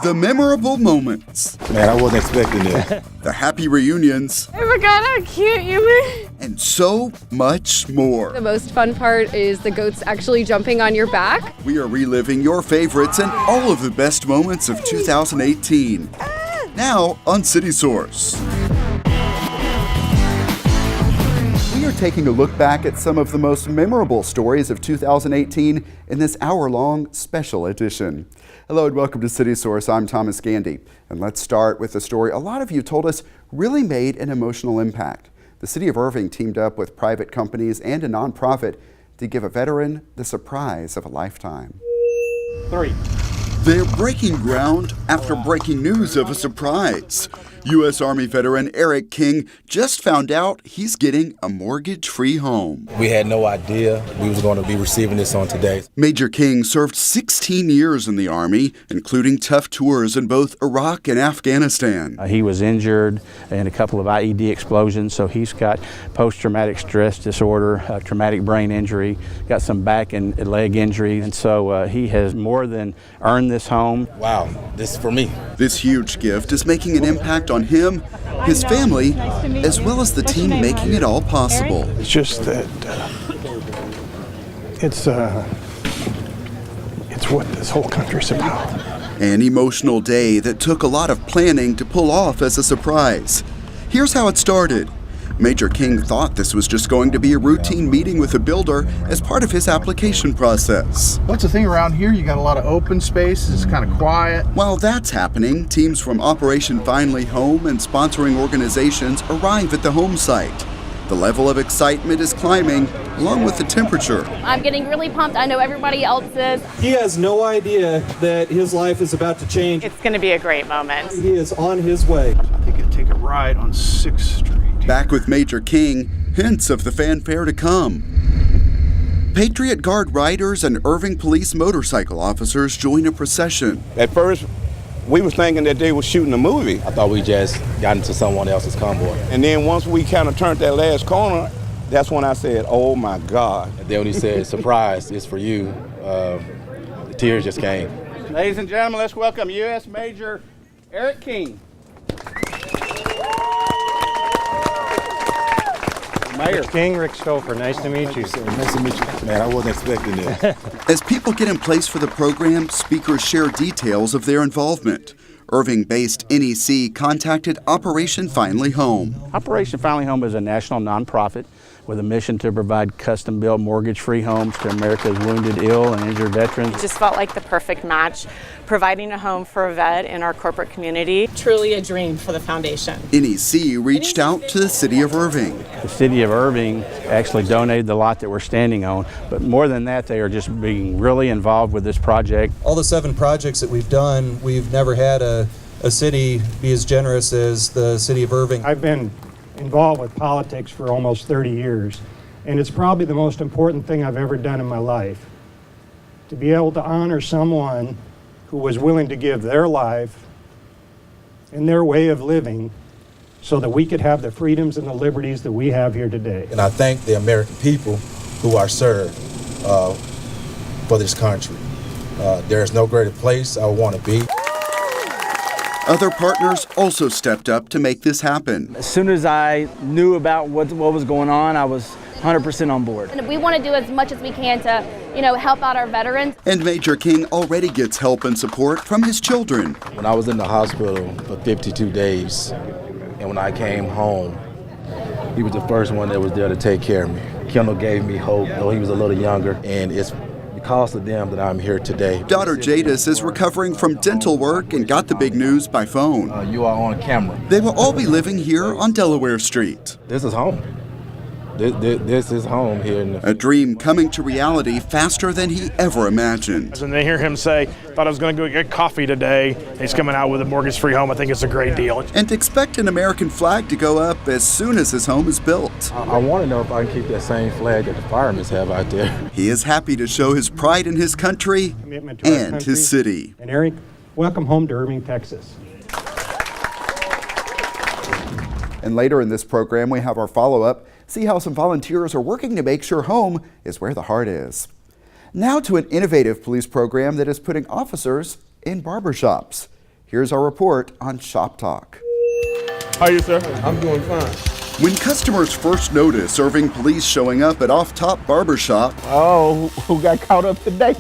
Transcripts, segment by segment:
The memorable moments. Man, I wasn't expecting this. The happy reunions. I forgot how cute you were. And so much more. The most fun part is the goats actually jumping on your back. We are reliving your favorites and all of the best moments of 2018. Now on City Source. We are taking a look back at some of the most memorable stories of 2018 in this hour-long special edition. Hello and welcome to City Source. I'm Thomas Gandy. And let's start with a story a lot of you told us really made an emotional impact. The city of Irving teamed up with private companies and a nonprofit to give a veteran the surprise of a lifetime. 3. They're breaking ground after breaking news of a surprise. U.S. Army veteran Eric King just found out he's getting a mortgage-free home. We had no idea we was going to be receiving this on today. Major King served 16 years in the Army, including tough tours in both Iraq and Afghanistan. He was injured in a couple of IED explosions, so he's got post-traumatic stress disorder, traumatic brain injury, got some back and leg injury, and so he has more than earned this home. Wow, this is for me. This huge gift is making an impact on him, his family, as well as the team making it all possible. It's just that it's what this whole country's about. An emotional day that took a lot of planning to pull off as a surprise. Here's how it started. Major King thought this was just going to be a routine meeting with a builder as part of his application process. What's the thing around here? You got a lot of open space, it's kind of quiet. While that's happening, teams from Operation Finally Home and sponsoring organizations arrive at the home site. The level of excitement is climbing, along with the temperature. I'm getting really pumped. I know everybody else is. He has no idea that his life is about to change. It's going to be a great moment. He is on his way. I think it'd take a ride on 6th Street. Back with Major King, hints of the fanfare to come. Patriot Guard riders and Irving Police motorcycle officers join a procession. At first, we was thinking that they were shooting a movie. I thought we just got into someone else's convoy. And then once we kind of turned that last corner, that's when I said, oh my God. And then when he said, surprise, it's for you, the tears just came. Ladies and gentlemen, let's welcome U.S. Major Eric King. Mayor King, Rick Stouffer, nice to meet you. Nice to meet you. Man, I wasn't expecting this. As people get in place for the program, speakers share details of their involvement. Irving-based NEC contacted Operation Finally Home. Operation Finally Home is a national nonprofit with a mission to provide custom-built mortgage-free homes to America's wounded, ill, and injured veterans. It just felt like the perfect match, providing a home for a vet in our corporate community. Truly a dream for the foundation. NEC reached out to the city of Irving. The city of Irving actually donated the lot that we're standing on, but more than that, they are just being really involved with this project. All the 7 projects that we've done, we've never had a city be as generous as the city of Irving. I've been involved with politics for almost 30 years, and it's probably the most important thing I've ever done in my life. To be able to honor someone who was willing to give their life and their way of living so that we could have the freedoms and the liberties that we have here today. And I thank the American people who are served for this country. There is no greater place I want to be. Other partners also stepped up to make this happen. As soon as I knew about what was going on, I was 100% on board. And we want to do as much as we can to, help out our veterans. And Major King already gets help and support from his children. When I was in the hospital for 52 days, and when I came home, he was the first one that was there to take care of me. Kendall gave me hope, though he was a little younger, and it's because of them that I'm here today. Daughter Jadis is recovering from dental work and got the big news by phone. You are on camera. They will all be living here on Delaware Street. This is home. This is home here. A dream coming to reality faster than he ever imagined. And they hear him say, thought I was going to go get coffee today. He's coming out with a mortgage-free home. I think it's a great deal. And expect an American flag to go up as soon as his home is built. I want to know if I can keep that same flag that the firemen have out there. He is happy to show his pride in his country and his city. And Eric, welcome home to Irving, Texas. And later in this program, we have our follow-up. See how some volunteers are working to make sure home is where the heart is. Now to an innovative police program that is putting officers in barbershops. Here's our report on Shop Talk. How are you, sir? I'm doing fine. When customers first notice Irving police showing up at Off Top Barbershop, Oh, who got caught up today?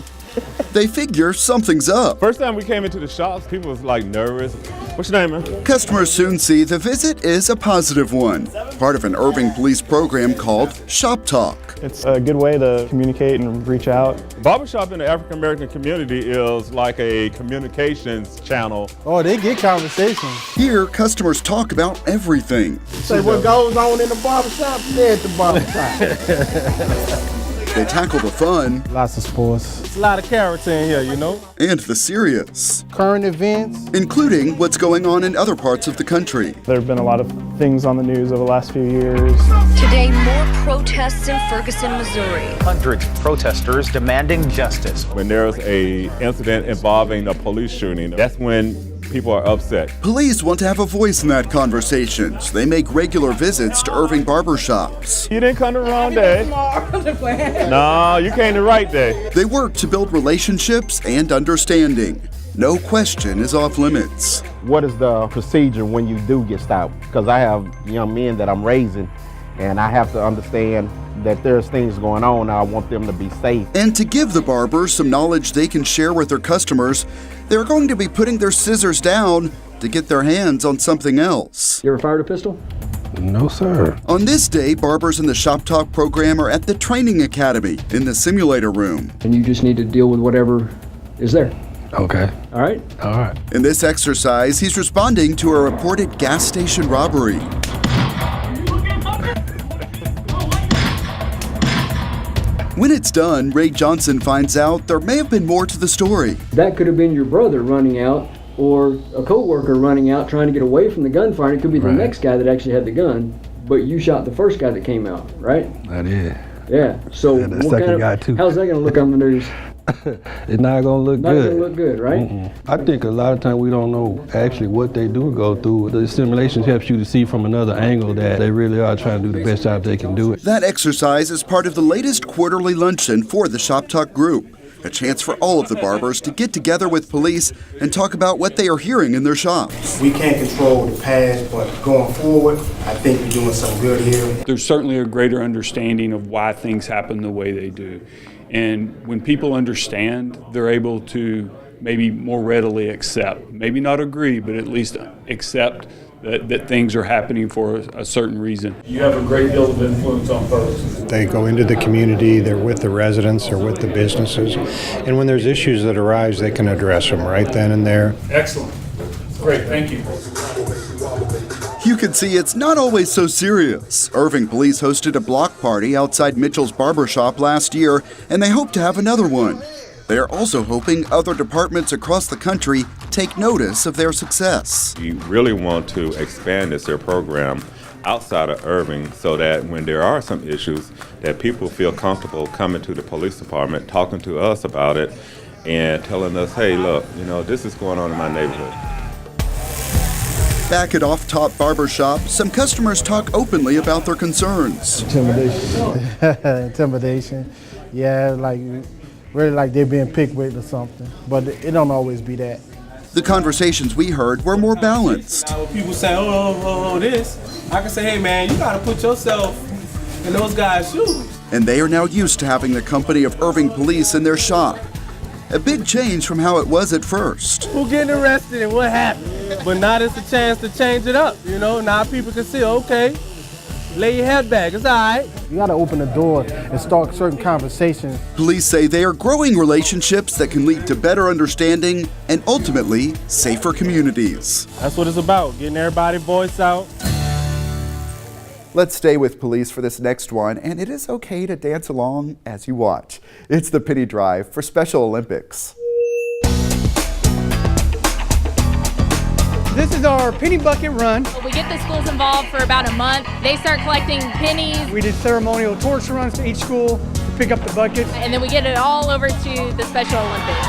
they figure something's up. First time we came into the shops, people was like nervous. What's your name, man? Customers soon see the visit is a positive one, part of an Irving police program called Shop Talk. It's a good way to communicate and reach out. Barbershop in the African American community is like a communications channel. Oh, they get conversations. Here, customers talk about everything. Say what goes on in the barbershop, stay at the barbershop. They tackle the fun Lots of sports. It's a lot of character in here, you know. and the serious, Current events. including what's going on in other parts of the country. There have been a lot of things on the news over the last few years. Today, more protests in Ferguson, Missouri. Hundreds of protesters demanding justice. When there's a incident involving a police shooting, that's when people are upset. Police want to have a voice in that conversation, so they make regular visits to Irving barbershops. You didn't come the wrong day. No, you came the right day. They work to build relationships and understanding. No question is off limits. What is the procedure when you do get stopped? Because I have young men that I'm raising, and I have to understand that there's things going on, and I want them to be safe. And to give the barbers some knowledge they can share with their customers, they're going to be putting their scissors down to get their hands on something else. You ever fired a pistol? No, sir. On this day, barbers in the Shop Talk program are at the training academy in the simulator room. And you just need to deal with whatever is there. Okay. All right? All right. In this exercise, he's responding to a reported gas station robbery. When it's done, Ray Johnson finds out there may have been more to the story. That could have been your brother running out or a co-worker running out trying to get away from the gunfire. It could be the next guy that actually had the gun, but you shot the first guy that came out, right? I did. Yeah. So And the second guy, too. How's that going to look on the news? It's not gonna look Not good. going to look good, right? I think a lot of times we don't know actually what they do go through. The simulations helps you to see from another angle that they really are trying to do the best job they can do it. That exercise is part of the latest quarterly luncheon for the Shop Talk group, a chance for all of the barbers to get together with police and talk about what they are hearing in their shops. We can't control the past, but going forward, I think we're doing some good here. There's certainly a greater understanding of why things happen the way they do. And when people understand, they're able to maybe more readily accept, maybe not agree, but at least accept that things are happening for a certain reason. You have a great deal of influence on folks. They go into the community, they're with the residents, they're with the businesses, and when there's issues that arise, they can address them right then and there. Excellent. Great, thank you. You can see it's not always so serious. Irving police hosted a block party outside Mitchell's barbershop last year, and they hope to have another one. They are also hoping other departments across the country take notice of their success. We really want to expand this program outside of Irving so that when there are some issues, that people feel comfortable coming to the police department, talking to us about it, and telling us, hey, look, this is going on in my neighborhood. Back at Off Top Barbershop, some customers talk openly about their concerns. Intimidation. Yeah, really like they're being picked with or something. But it don't always be that. The conversations we heard were more balanced. When people say, this, I can say, hey man, you gotta put yourself in those guys' shoes. And they are now used to having the company of Irving police in their shop. A big change from how it was at first. Who getting arrested and what happened? But now there's a chance to change it up, Now people can see, okay, lay your head back, it's all right. You gotta open the door and start certain conversations. Police say they are growing relationships that can lead to better understanding and ultimately safer communities. That's what it's about, getting everybody's voice out. Let's stay with police for this next one, and it is okay to dance along as you watch. It's the Penny Drive for Special Olympics. This is our penny bucket run. We get the schools involved for about a month. They start collecting pennies. We did ceremonial torch runs to each school to pick up the buckets. And then we get it all over to the Special Olympics.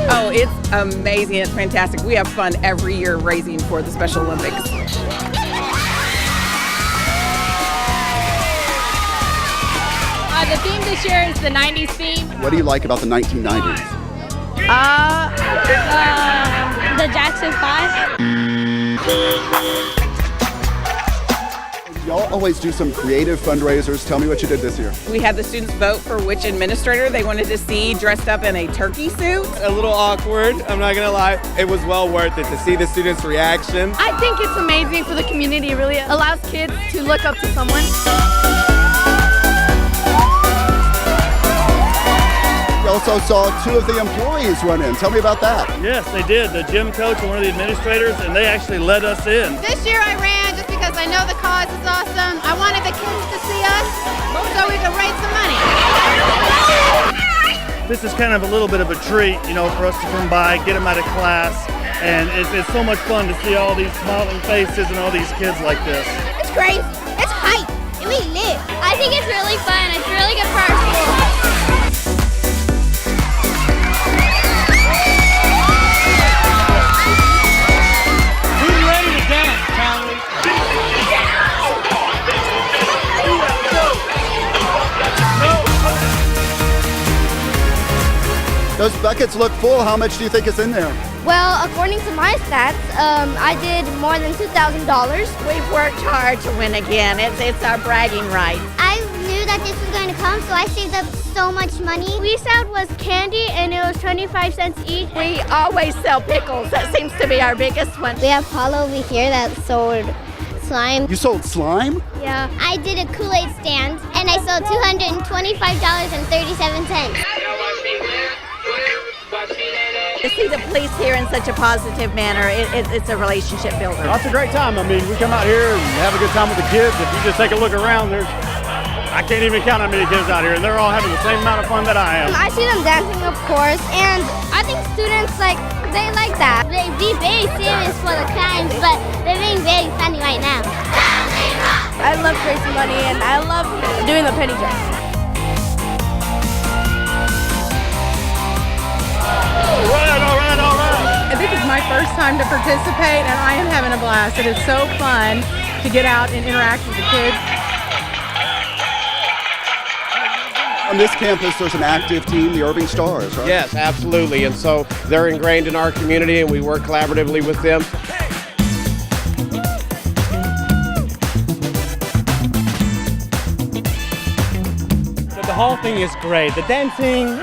Oh, it's amazing. It's fantastic. We have fun every year raising for the Special Olympics. The theme this year is the 90s theme. What do you like about the 1990s? The Jackson 5. Y'all always do some creative fundraisers. Tell me what you did this year. We had the students vote for which administrator they wanted to see dressed up in a turkey suit. A little awkward, I'm not gonna lie. It was well worth it to see the students' reaction. I think it's amazing for the community. It really allows kids to look up to someone. You also saw two of the employees run in. Tell me about that. Yes, they did. The gym coach and one of the administrators, and they actually let us in. This year I ran just because I know the cause is awesome. I wanted the kids to see us so we could raise some money. This is kind of a little bit of a treat, for us to come by, get them out of class, and it's so much fun to see all these smiling faces and all these kids like this. It's great. It's hype. And we lit. I think it's really fun. It's really good for our school. Those buckets look full. How much do you think is in there? Well, according to my stats, I did more than $2,000. We've worked hard to win again. It's our bragging right. I knew that this was going to come, so I saved up so much money. We sold was candy, and it was 25 cents each. We always sell pickles. That seems to be our biggest one. We have Paula over here that sold slime. You sold slime? Yeah. I did a Kool-Aid stand, and I sold $225.37. To see the police here in such a positive manner, it's a relationship builder. It's a great time. I mean, we come out here and have a good time with the kids. If you just take a look around, I can't even count how many kids out here, and they're all having the same amount of fun that I am. I see them dancing, of course, and I think students, they like that. They be very serious for the crimes, but they're being very funny right now. I love raising money, and I love doing the penny drop. All right. This is my first time to participate, and I am having a blast. It is so fun to get out and interact with the kids. On this campus, there's an active team, the Irving Stars, right? Yes, absolutely. And so they're ingrained in our community, and we work collaboratively with them. The whole thing is great. The dancing.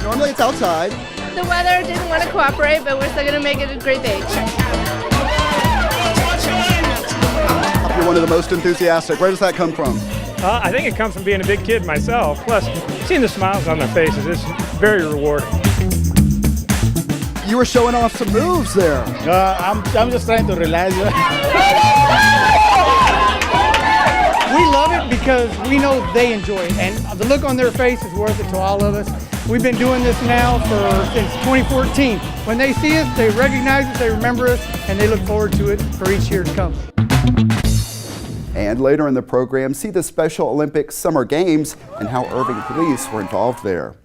Normally it's outside. The weather didn't want to cooperate, but we're still going to make it a great day. You're one of the most enthusiastic. Where does that come from? I think it comes from being a big kid myself. Plus, seeing the smiles on their faces is very rewarding. You were showing off some moves there. I'm just trying to relax. We love it because we know they enjoy it, and the look on their face is worth it to all of us. We've been doing this now since 2014. When they see us, they recognize us, they remember us, and they look forward to it for each year to come. And later in the program, see the Special Olympics Summer Games and how Irving police were involved there.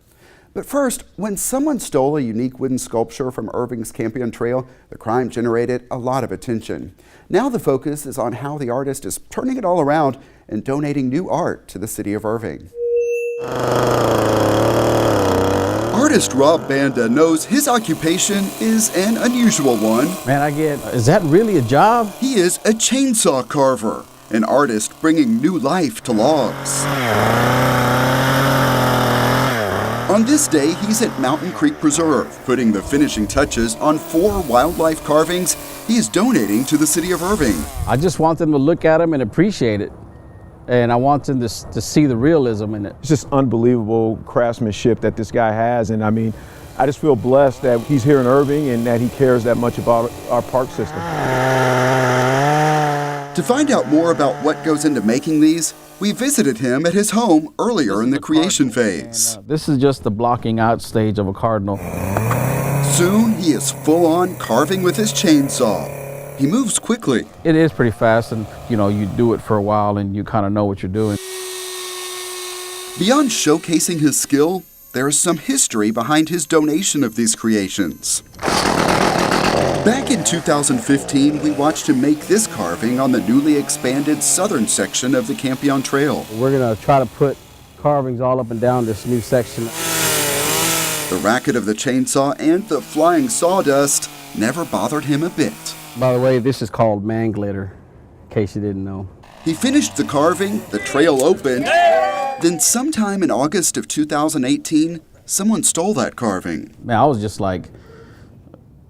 But first, when someone stole a unique wooden sculpture from Irving's Campion Trail, the crime generated a lot of attention. Now the focus is on how the artist is turning it all around and donating new art to the city of Irving. Artist Rob Banda knows his occupation is an unusual one. Man, is that really a job? He is a chainsaw carver, an artist bringing new life to logs. On this day, he's at Mountain Creek Preserve, putting the finishing touches on 4 wildlife carvings he is donating to the city of Irving. I just want them to look at them and appreciate it. And I want them to see the realism in it. It's just unbelievable craftsmanship that this guy has. And I mean, I just feel blessed that he's here in Irving and that he cares that much about our park system. To find out more about what goes into making these, we visited him at his home earlier in the creation phase. This is just the blocking out stage of a cardinal. Soon he is full on carving with his chainsaw. He moves quickly. It is pretty fast, and you do it for a while and you kind of know what you're doing. Beyond showcasing his skill, there is some history behind his donation of these creations. Back in 2015, we watched him make this carving on the newly expanded southern section of the Campion Trail. We're gonna try to put carvings all up and down this new section. The racket of the chainsaw and the flying sawdust never bothered him a bit. By the way, this is called man glitter, in case you didn't know. He finished the carving, the trail opened, then sometime in August of 2018, someone stole that carving. Man, I was just like,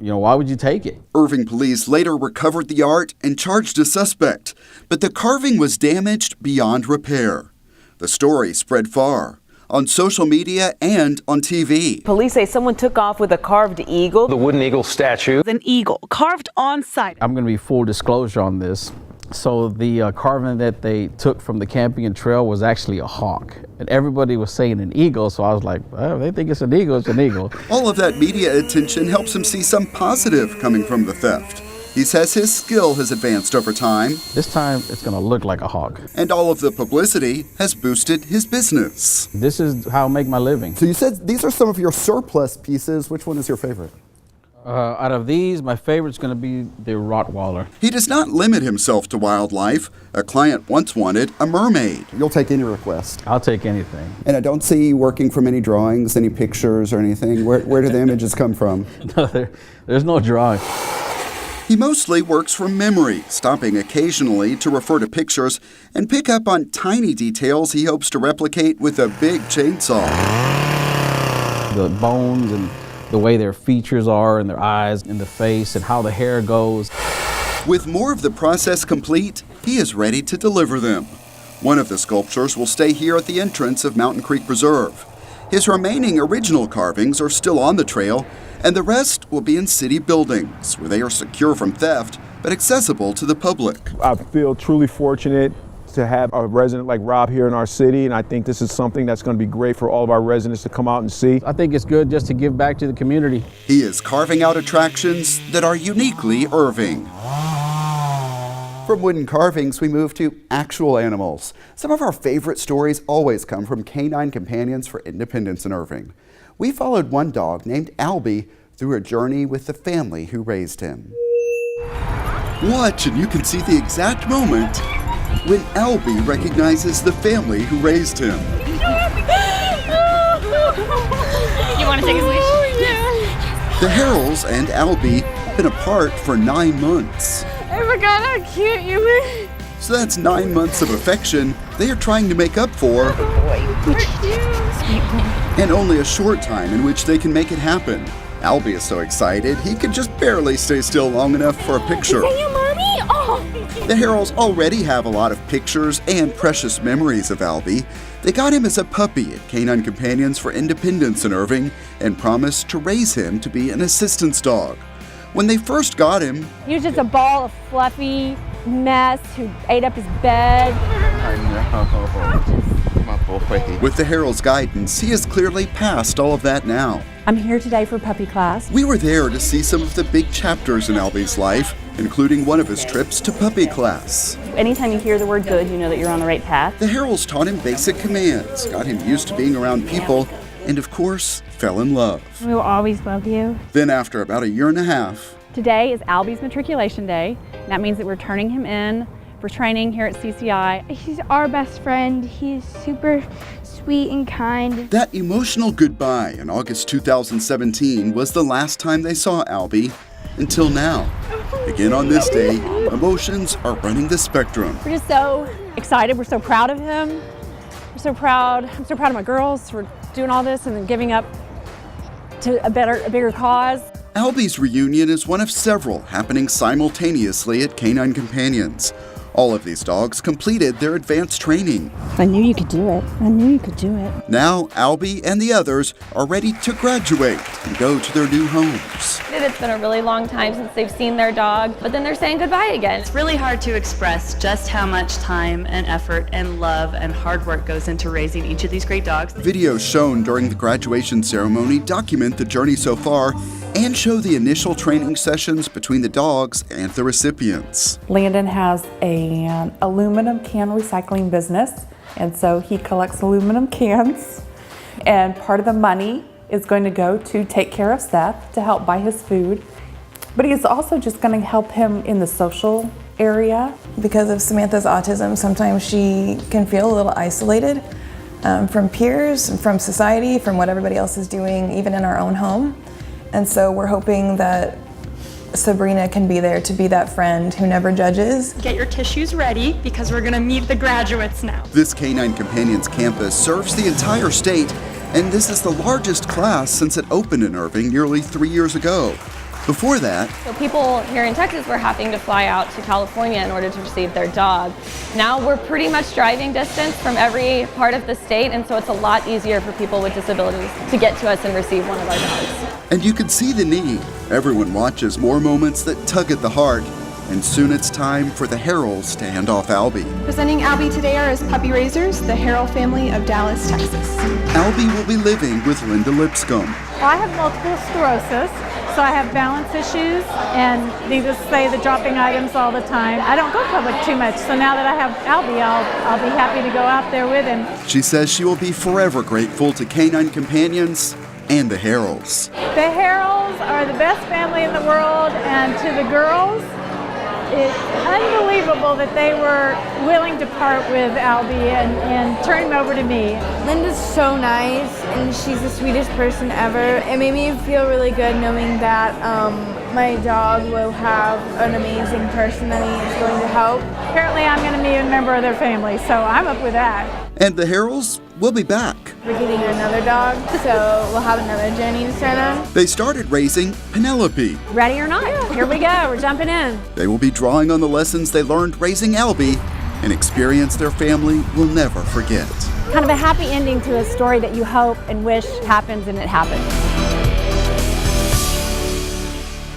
why would you take it? Irving police later recovered the art and charged a suspect, but the carving was damaged beyond repair. The story spread far, on social media and on TV. Police say someone took off with a carved eagle. The wooden eagle statue. An eagle carved on site. I'm going to be full disclosure on this. So the carving that they took from the Campion Trail was actually a hawk. And everybody was saying an eagle, so I was like, well, they think it's an eagle, it's an eagle. All of that media attention helps him see some positive coming from the theft. He says his skill has advanced over time. This time, it's going to look like a hawk. And all of the publicity has boosted his business. This is how I make my living. So you said these are some of your surplus pieces. Which one is your favorite? Out of these, my favorite's going to be the Rottweiler. He does not limit himself to wildlife. A client once wanted a mermaid. You'll take any request. I'll take anything. And I don't see you working from any drawings, any pictures or anything. Where do the images come from? No, there's no drawing. He mostly works from memory, stopping occasionally to refer to pictures and pick up on tiny details he hopes to replicate with a big chainsaw. The bones and the way their features are and their eyes and the face and how the hair goes. With more of the process complete, he is ready to deliver them. One of the sculptures will stay here at the entrance of Mountain Creek Preserve. His remaining original carvings are still on the trail, and the rest will be in city buildings, where they are secure from theft, but accessible to the public. I feel truly fortunate to have a resident like Rob here in our city, and I think this is something that's going to be great for all of our residents to come out and see. I think it's good just to give back to the community. He is carving out attractions that are uniquely Irving. From wooden carvings, we move to actual animals. Some of our favorite stories always come from Canine Companions for Independence in Irving. We followed one dog named Albie through a journey with the family who raised him. Watch and you can see the exact moment when Albie recognizes the family who raised him. You want to take his leash? The Harrells and Albie have been apart for 9 months. I forgot how cute you were. So that's 9 months of affection they are trying to make up for. And only a short time in which they can make it happen. Albie is so excited, he could just barely stay still long enough for a picture. Is that you, Mommy? Oh! The Harrells already have a lot of pictures and precious memories of Albie. They got him as a puppy at Canine Companions for Independence in Irving and promised to raise him to be an assistance dog. When they first got him, he was just a ball of fluffy mess who ate up his bed. I know, my boy. With the Harrells' guidance, he has clearly passed all of that now. I'm here today for puppy class. We were there to see some of the big chapters in Albie's life, including one of his trips to puppy class. Anytime you hear the word good, you know that you're on the right path. The Harrells taught him basic commands, got him used to being around people, and of course, fell in love. We will always love you. Then after about 1.5 years, today is Albie's matriculation day. And that means that we're turning him in for training here at CCI. He's our best friend. He's super sweet and kind. That emotional goodbye in August 2017 was the last time they saw Albie until now. Again on this day, emotions are running the spectrum. We're just so excited. We're so proud of him. We're so proud. I'm so proud of my girls for doing all this and then giving up to a bigger cause. Albie's reunion is one of several happening simultaneously at Canine Companions. All of these dogs completed their advanced training. I knew you could do it. I knew you could do it. Now, Albie and the others are ready to graduate and go to their new homes. It's been a really long time since they've seen their dog, but then they're saying goodbye again. It's really hard to express just how much time and effort and love and hard work goes into raising each of these great dogs. Videos shown during the graduation ceremony document the journey so far and show the initial training sessions between the dogs and the recipients. Landon has an aluminum can recycling business, and so he collects aluminum cans, and part of the money is going to go to take care of Seth to help buy his food. but he's also just going to help him in the social area. Because of Samantha's autism, sometimes she can feel a little isolated from peers, and from society, from what everybody else is doing, even in our own home. And so we're hoping that Sabrina can be there to be that friend who never judges. Get your tissues ready because we're going to meet the graduates now. This Canine Companions campus serves the entire state, and this is the largest class since it opened in Irving nearly 3 years ago. Before that, So people here in Texas were having to fly out to California in order to receive their dog. Now we're pretty much driving distance from every part of the state, and so it's a lot easier for people with disabilities to get to us and receive one of our dogs. and you can see the need. Everyone watches more moments that tug at the heart, and soon it's time for the Harrells to hand off Albie. Presenting Albie today are his puppy raisers, the Harrell family of Dallas, Texas. Albie will be living with Linda Lipscomb. Well, I have multiple sclerosis, so I have balance issues, and needless to say, the dropping items all the time. I don't go public too much, so now that I have Albie, I'll be happy to go out there with him. She says she will be forever grateful to Canine Companions and the Harrells. The Harrells are the best family in the world, and to the girls, it's unbelievable that they were willing to part with Albie and turn him over to me. Linda's so nice, and she's the sweetest person ever. It made me feel really good knowing that my dog will have an amazing person that he is going to help. Apparently I'm going to be a member of their family, so I'm up with that. And the Harrells will be back. We're getting another dog, so we'll have another journey to start on. They started raising Penelope. Ready or not, here we go, we're jumping in. They will be drawing on the lessons they learned raising Albie, an experience their family will never forget. Kind of a happy ending to a story that you hope and wish happens, and it happens.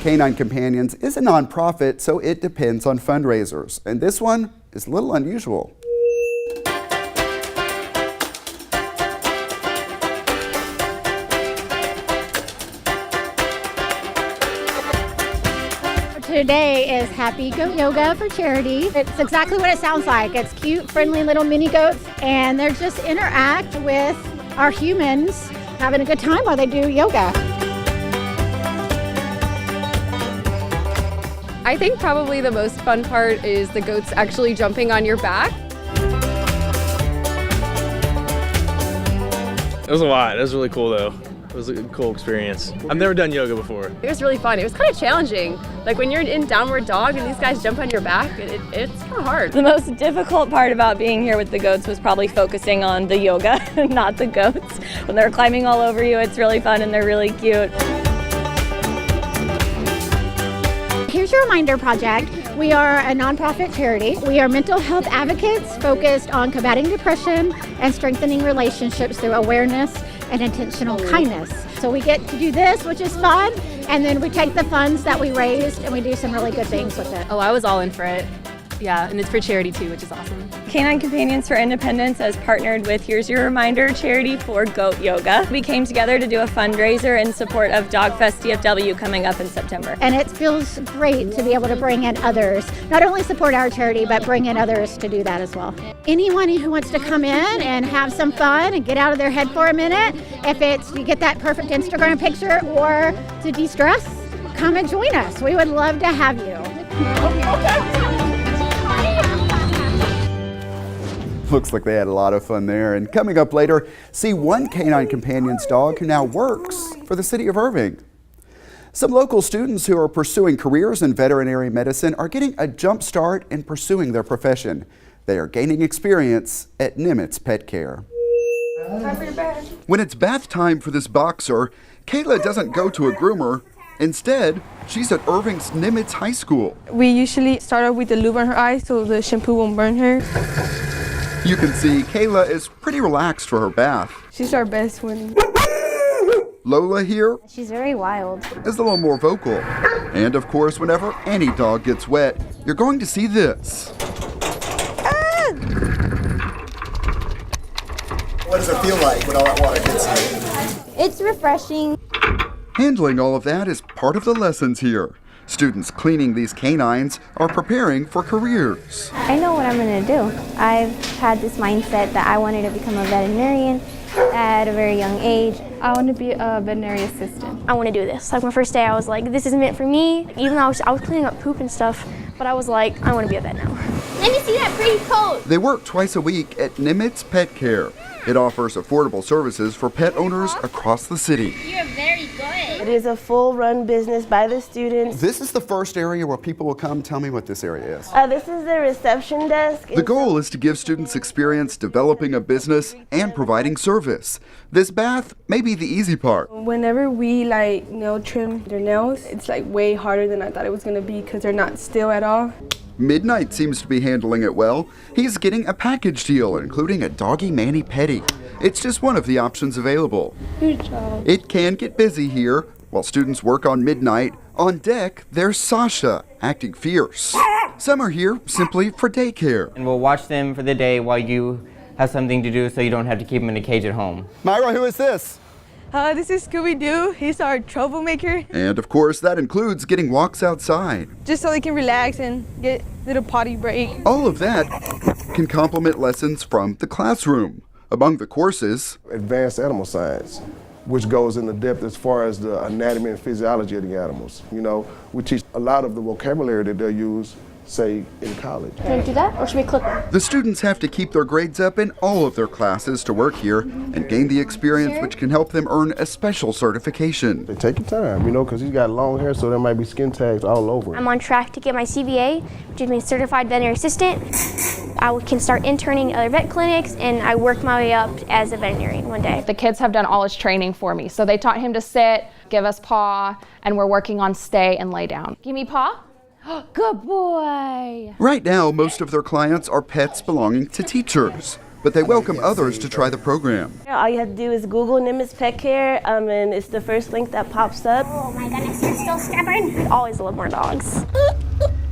Canine Companions is a nonprofit, so it depends on fundraisers, and this one is a little unusual. Today is Happy Goat Yoga for charity. It's exactly what it sounds like. It's cute, friendly little mini goats, and they just interact with our humans, having a good time while they do yoga. I think probably the most fun part is the goats actually jumping on your back. It was a lot. It was really cool though. It was a cool experience. I've never done yoga before. It was really fun. It was kind of challenging. Like when you're in downward dog and these guys jump on your back, it's kind of hard. The most difficult part about being here with the goats was probably focusing on the yoga, not the goats. When they're climbing all over you, it's really fun and they're really cute. Here's your reminder project. We are a nonprofit charity. We are mental health advocates focused on combating depression and strengthening relationships through awareness and intentional kindness. So we get to do this, which is fun, and then we take the funds that we raised and we do some really good things with it. Oh, I was all in for it. Yeah, and it's for charity too, which is awesome. Canine Companions for Independence has partnered with Here's Your Reminder charity for goat yoga. We came together to do a fundraiser in support of DogFest DFW coming up in September. And it feels great to be able to bring in others, not only support our charity, but bring in others to do that as well. Anyone who wants to come in and have some fun and get out of their head for a minute, if it's you get that perfect Instagram picture or to de-stress, come and join us. We would love to have you. Looks like they had a lot of fun there. And coming up later, see one Canine Companions dog who now works for the city of Irving. Some local students who are pursuing careers in veterinary medicine are getting a jump start in pursuing their profession. They are gaining experience at Nimitz Pet Care. When it's bath time for this boxer, Kayla doesn't go to a groomer. Instead, she's at Irving's Nimitz High School. We usually start off with the lube on her eyes so the shampoo won't burn her. You can see Kayla is pretty relaxed for her bath. She's our best one. Lola here She's very wild. is a little more vocal. And of course, whenever any dog gets wet, you're going to see this. What does it feel like when all that water hits you? It's refreshing. Handling all of that is part of the lessons here. Students cleaning these canines are preparing for careers. I know what I'm going to do. I've had this mindset that I wanted to become a veterinarian, at a very young age. I want to be a veterinary assistant. I want to do this. Like my first day, I was like, this isn't meant for me. Even though I was cleaning up poop and stuff, but I was like, I want to be a vet now. Let me see that pretty coat. They work twice a week at Nimitz Pet Care. It offers affordable services for pet owners across the city. You're very good. It is a full-run business by the students. This is the first area where people will come. Tell me what this area is. This is the reception desk. The goal is to give students experience developing a business and providing service. This bath may be the easy part. Whenever we nail trim their nails, it's way harder than I thought it was going to be because they're not still at all. Midnight seems to be handling it well. He's getting a package deal, including a doggy mani-pedi. It's just one of the options available. Good job. It can get busy here. While students work on Midnight, on deck, there's Sasha, acting fierce. Some are here simply for daycare. And we'll watch them for the day while you have something to do so you don't have to keep them in a cage at home. Myra, who is this? This is Scooby-Doo. He's our troublemaker. And of course, that includes getting walks outside. Just so they can relax and get a little potty break. All of that can complement lessons from the classroom. Among the courses, advanced animal science, which goes into depth as far as the anatomy and physiology of the animals. We teach a lot of the vocabulary that they'll use, say, in college. Do you want to do that, or should we click? The students have to keep their grades up in all of their classes to work here and gain the experience which can help them earn a special certification. They take your time, because he's got long hair, so there might be skin tags all over him. I'm on track to get my CVA, which is my Certified Veterinary Assistant. I can start interning at other vet clinics, and I work my way up as a veterinarian one day. The kids have done all his training for me. So they taught him to sit, give us paw, and we're working on stay and lay down. Give me paw. Good boy. Right now, most of their clients are pets belonging to teachers, but they welcome others to try the program. All you have to do is Google Nimitz Pet Care, and it's the first link that pops up. Oh my goodness, you're still stubborn. I always love more dogs.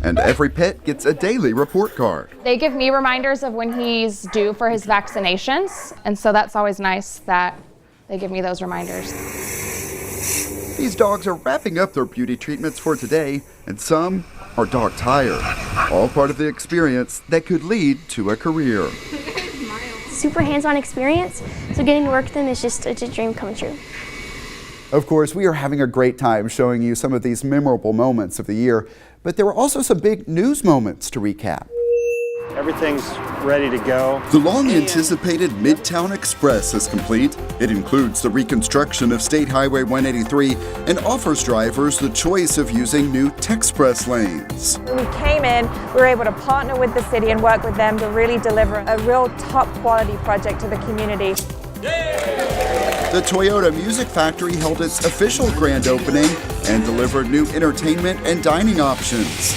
And every pet gets a daily report card. They give me reminders of when he's due for his vaccinations, and so that's always nice that they give me those reminders. These dogs are wrapping up their beauty treatments for today, and some are dog tired. All part of the experience that could lead to a career. Super hands-on experience, so getting to work with them is just a dream come true. Of course, we are having a great time showing you some of these memorable moments of the year, but there were also some big news moments to recap. Everything's ready to go. The long-anticipated Midtown Express is complete. It includes the reconstruction of State Highway 183 and offers drivers the choice of using new Texpress lanes. When we came in, we were able to partner with the city and work with them to really deliver a real top-quality project to the community. The Toyota Music Factory held its official grand opening and delivered new entertainment and dining options.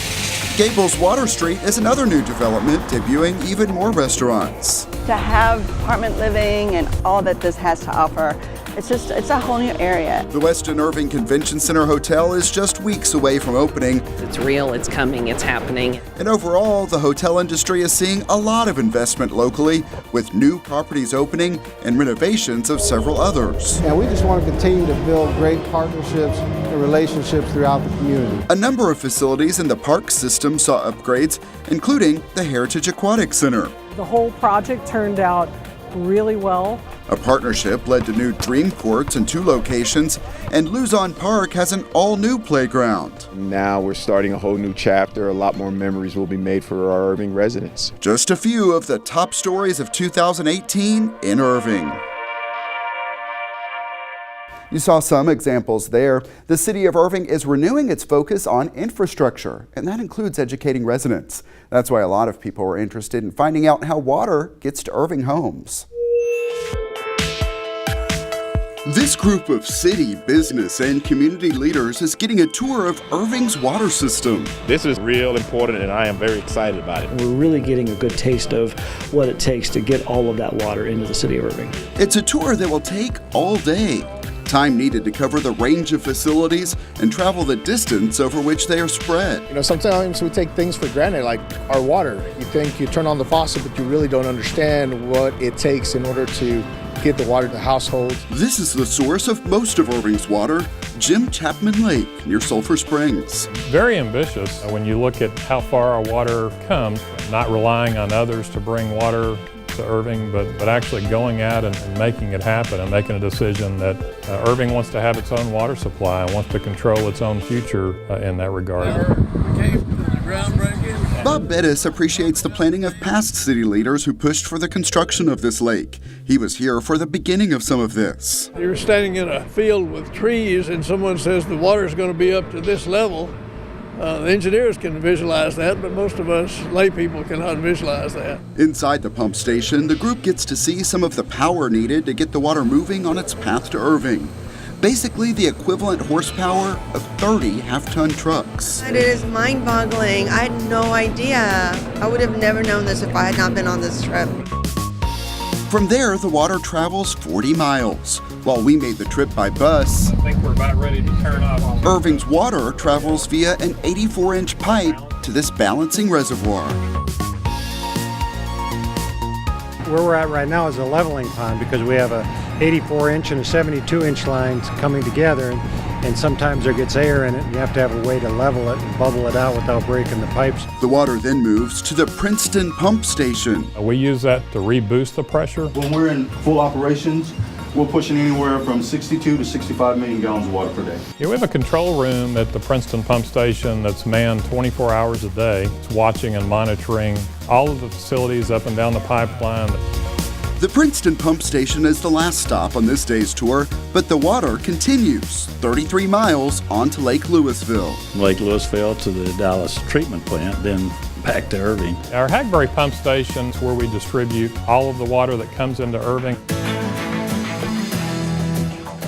Gables Water Street is another new development, debuting even more restaurants. To have apartment living and all that this has to offer, it's a whole new area. The Westin Irving Convention Center Hotel is just weeks away from opening. It's real, it's coming, it's happening. And overall, the hotel industry is seeing a lot of investment locally, with new properties opening and renovations of several others. And we just want to continue to build great partnerships and relationships throughout the community. A number of facilities in the park system saw upgrades, including the Heritage Aquatic Center. The whole project turned out really well. A partnership led to new dream courts in 2 locations, and Luzon Park has an all-new playground. Now we're starting a whole new chapter. A lot more memories will be made for our Irving residents. Just a few of the top stories of 2018 in Irving. You saw some examples there. The city of Irving is renewing its focus on infrastructure, and that includes educating residents. That's why a lot of people are interested in finding out how water gets to Irving homes. This group of city, business, and community leaders is getting a tour of Irving's water system. This is real important, and I am very excited about it. We're really getting a good taste of what it takes to get all of that water into the city of Irving. It's a tour that will take all day. Time needed to cover the range of facilities and travel the distance over which they are spread. Sometimes we take things for granted, like our water. You think you turn on the faucet, but you really don't understand what it takes in order to get the water to households. This is the source of most of Irving's water, Jim Chapman Lake near Sulphur Springs. Very ambitious when you look at how far our water comes, not relying on others to bring water to Irving, but actually going out and making it happen and making a decision that Irving wants to have its own water supply and wants to control its own future in that regard. Bob Bettis appreciates the planning of past city leaders who pushed for the construction of this lake. He was here for the beginning of some of this. You're standing in a field with trees and someone says the water's going to be up to this level. The engineers can visualize that, but most of us lay people cannot visualize that. Inside the pump station, the group gets to see some of the power needed to get the water moving on its path to Irving. Basically the equivalent horsepower of 30 half-ton trucks. It is mind-boggling. I had no idea. I would have never known this if I had not been on this trip. From there, the water travels 40 miles. While we made the trip by bus, I think we're about ready to turn off. Irving's water travels via an 84-inch pipe to this balancing reservoir. Where we're at right now is a leveling pond because we have a 84-inch and a 72-inch lines coming together, and sometimes there gets air in it and you have to have a way to level it and bubble it out without breaking the pipes. The water then moves to the Princeton pump station. We use that to reboost the pressure. When we're in full operations, we're pushing anywhere from 62 to 65 million gallons of water per day. Yeah, we have a control room at the Princeton pump station that's manned 24 hours a day. It's watching and monitoring all of the facilities up and down the pipeline. The Princeton pump station is the last stop on this day's tour, but the water continues 33 miles onto Lake Louisville. Lake Louisville to the Dallas treatment plant, then back to Irving. Our Hackberry pump station is where we distribute all of the water that comes into Irving.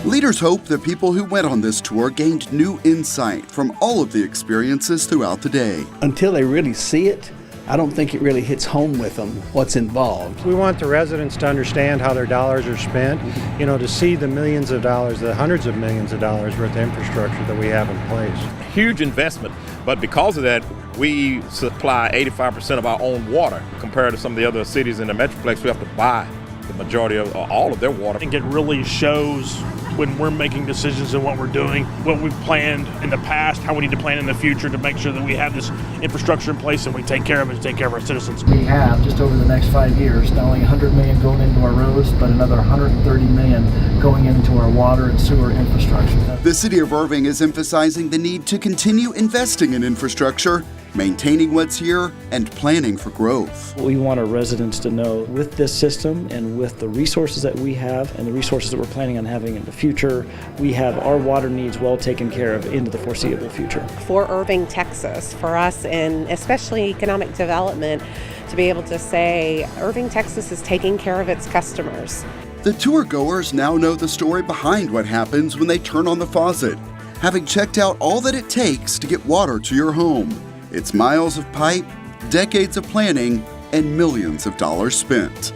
Leaders hope the people who went on this tour gained new insight from all of the experiences throughout the day. Until they really see it, I don't think it really hits home with them what's involved. We want the residents to understand how their dollars are spent, to see the millions of dollars, the hundreds of millions of dollars worth of infrastructure that we have in place. Huge investment, but because of that, we supply 85% of our own water compared to some of the other cities in the Metroplex. We have to buy the majority of all of their water. I think it really shows when we're making decisions and what we're doing, what we've planned in the past, how we need to plan in the future to make sure that we have this infrastructure in place and we take care of it and take care of our citizens. We have, just over the next 5 years, not only $100 million going into our roads, but another $130 million going into our water and sewer infrastructure. The city of Irving is emphasizing the need to continue investing in infrastructure, maintaining what's here, and planning for growth. We want our residents to know with this system and with the resources that we have and the resources that we're planning on having in the future, we have our water needs well taken care of into the foreseeable future. For Irving, Texas, for us, and especially economic development, to be able to say Irving, Texas is taking care of its customers. The tour goers now know the story behind what happens when they turn on the faucet, having checked out all that it takes to get water to your home. It's miles of pipe, decades of planning, and millions of dollars spent.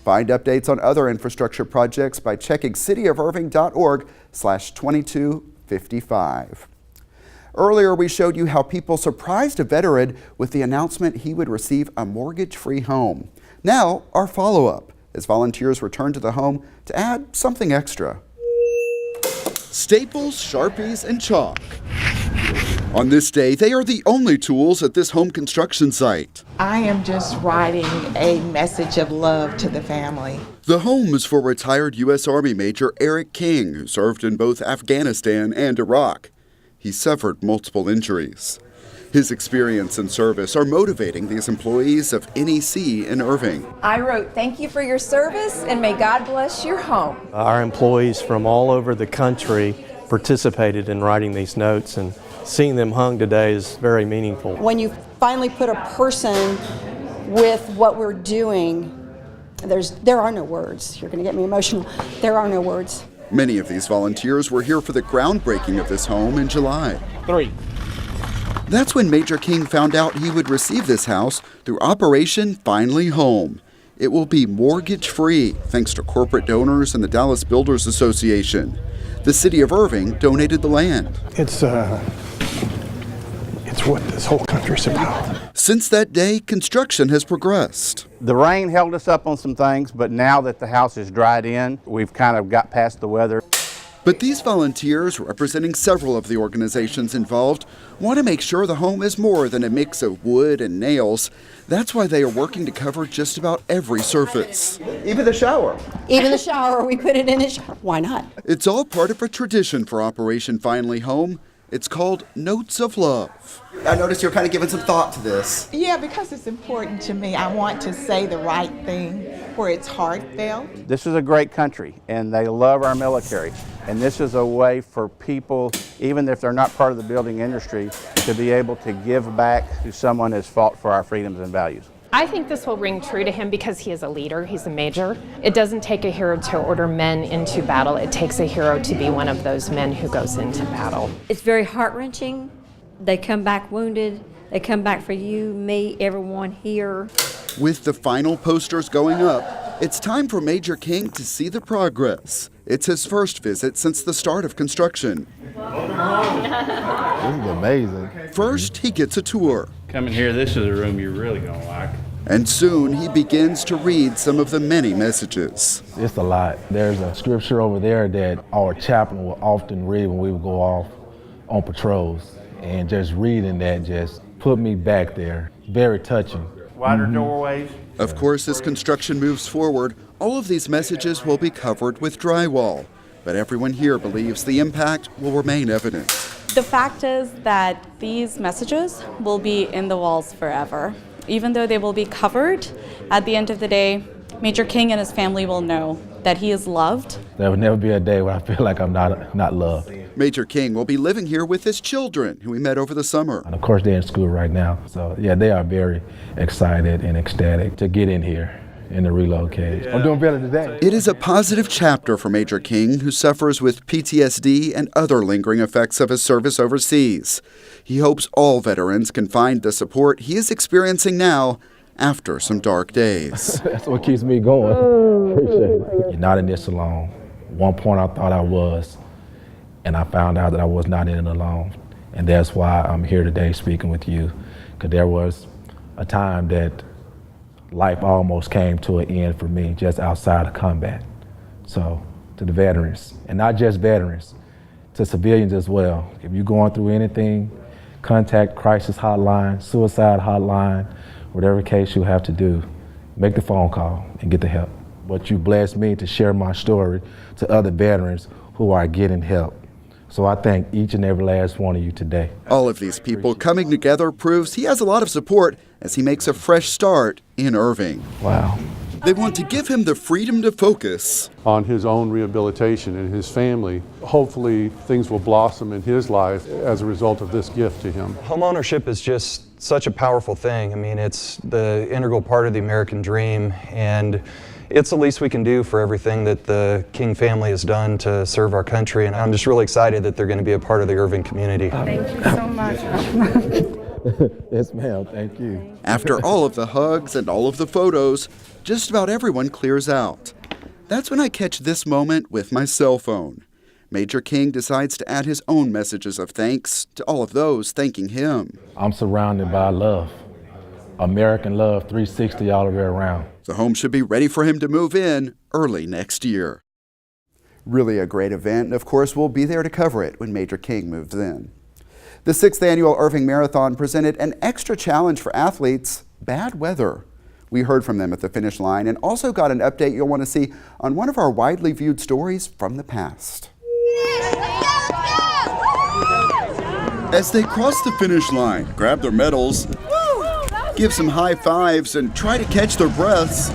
Find updates on other infrastructure projects by checking cityofirving.org/2255. Earlier, we showed you how people surprised a veteran with the announcement he would receive a mortgage-free home. Now, our follow-up, as volunteers return to the home to add something extra. Staples, Sharpies, and chalk. On this day, they are the only tools at this home construction site. I am just writing a message of love to the family. The home is for retired U.S. Army Major Eric King, who served in both Afghanistan and Iraq. He suffered multiple injuries. His experience and service are motivating these employees of NEC in Irving. I wrote, "Thank you for your service and may God bless your home." Our employees from all over the country participated in writing these notes, and seeing them hung today is very meaningful. When you finally put a person with what we're doing, there are no words. You're going to get me emotional. There are no words. Many of these volunteers were here for the groundbreaking of this home in July. 3. That's when Major King found out he would receive this house through Operation Finally Home. It will be mortgage-free thanks to corporate donors and the Dallas Builders Association. The city of Irving donated the land. It's what this whole country's about. Since that day, construction has progressed. The rain held us up on some things, but now that the house is dried in, we've kind of got past the weather. But these volunteers, representing several of the organizations involved, want to make sure the home is more than a mix of wood and nails. That's why they are working to cover just about every surface. Even the shower. Even the shower, we put it in a shower. Why not? It's all part of a tradition for Operation Finally Home. It's called Notes of Love. I noticed you're kind of giving some thought to this. Yeah, because it's important to me. I want to say the right thing where it's heartfelt. This is a great country, and they love our military. And this is a way for people, even if they're not part of the building industry, to be able to give back to someone who's fought for our freedoms and values. I think this will ring true to him because he is a leader, he's a major. It doesn't take a hero to order men into battle. It takes a hero to be one of those men who goes into battle. It's very heart-wrenching. They come back wounded. They come back for you, me, everyone here. With the final posters going up, it's time for Major King to see the progress. It's his first visit since the start of construction. This is amazing. First, he gets a tour. Come in here, this is a room you're really gonna like. And soon he begins to read some of the many messages. It's a lot. There's a scripture over there that our chaplain will often read when we would go off on patrols. And just reading that just put me back there. Very touching. Wider doorways. Of course, as construction moves forward, all of these messages will be covered with drywall. But everyone here believes the impact will remain evident. The fact is that these messages will be in the walls forever. Even though they will be covered, at the end of the day, Major King and his family will know that he is loved. There will never be a day where I feel like I'm not loved. Major King will be living here with his children, who he met over the summer. And of course, they're in school right now. So yeah, they are very excited and ecstatic to get in here and to relocate. I'm doing better today. It is a positive chapter for Major King, who suffers with PTSD and other lingering effects of his service overseas. He hopes all veterans can find the support he is experiencing now after some dark days. That's what keeps me going. Appreciate it. You're not in this alone. At one point I thought I was, and I found out that I was not in it alone. And that's why I'm here today speaking with you, because there was a time that life almost came to an end for me just outside of combat. So to the veterans, and not just veterans, to civilians as well. If you're going through anything, contact crisis hotline, suicide hotline, whatever case you have to do, make the phone call and get the help. But you blessed me to share my story to other veterans who are getting help. So I thank each and every last one of you today. All of these people coming together proves he has a lot of support as he makes a fresh start in Irving. Wow. They want to give him the freedom to focus on his own rehabilitation and his family. Hopefully things will blossom in his life as a result of this gift to him. Homeownership is just such a powerful thing. I mean, it's the integral part of the American dream, and it's the least we can do for everything that the King family has done to serve our country, and I'm just really excited that they're going to be a part of the Irving community. Thank you so much. Yes, ma'am. Thank you. After all of the hugs and all of the photos, just about everyone clears out. That's when I catch this moment with my cell phone. Major King decides to add his own messages of thanks to all of those thanking him. I'm surrounded by love. American love 360 all the way around. The home should be ready for him to move in early next year. Really a great event, and of course we'll be there to cover it when Major King moves in. The 6th annual Irving Marathon presented an extra challenge for athletes: bad weather. We heard from them at the finish line and also got an update you'll want to see on one of our widely viewed stories from the past. As they cross the finish line, grab their medals, give some high fives, and try to catch their breaths,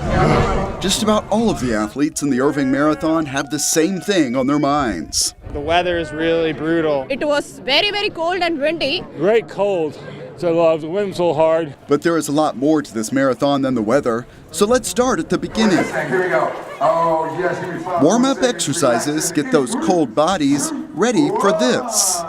just about all of the athletes in the Irving Marathon have the same thing on their minds. The weather is really brutal. It was very, very cold and windy. Great cold. So the wind's so hard. But there is a lot more to this marathon than the weather, so let's start at the beginning. Here we go. Oh, yes, give me 5. Warm-up exercises get those cold bodies ready for this.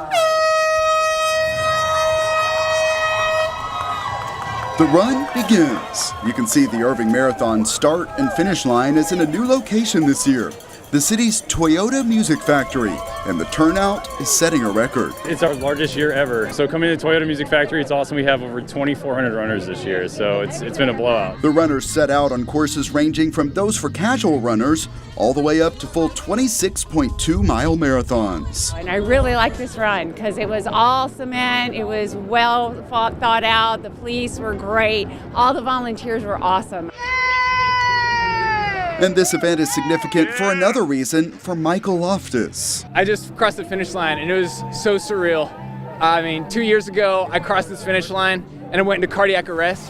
The run begins. You can see the Irving Marathon start and finish line is in a new location this year. the city's Toyota Music Factory, and the turnout is setting a record. It's our largest year ever. So coming to the Toyota Music Factory, it's awesome. We have over 2,400 runners this year, so it's been a blowout. The runners set out on courses ranging from those for casual runners all the way up to full 26.2-mile marathons. And I really like this run because it was all cement. It was well thought out. The police were great. All the volunteers were awesome. And this event is significant for another reason for Michael Loftus. I just crossed the finish line, and it was so surreal. I mean, 2 years ago, I crossed this finish line, and I went into cardiac arrest.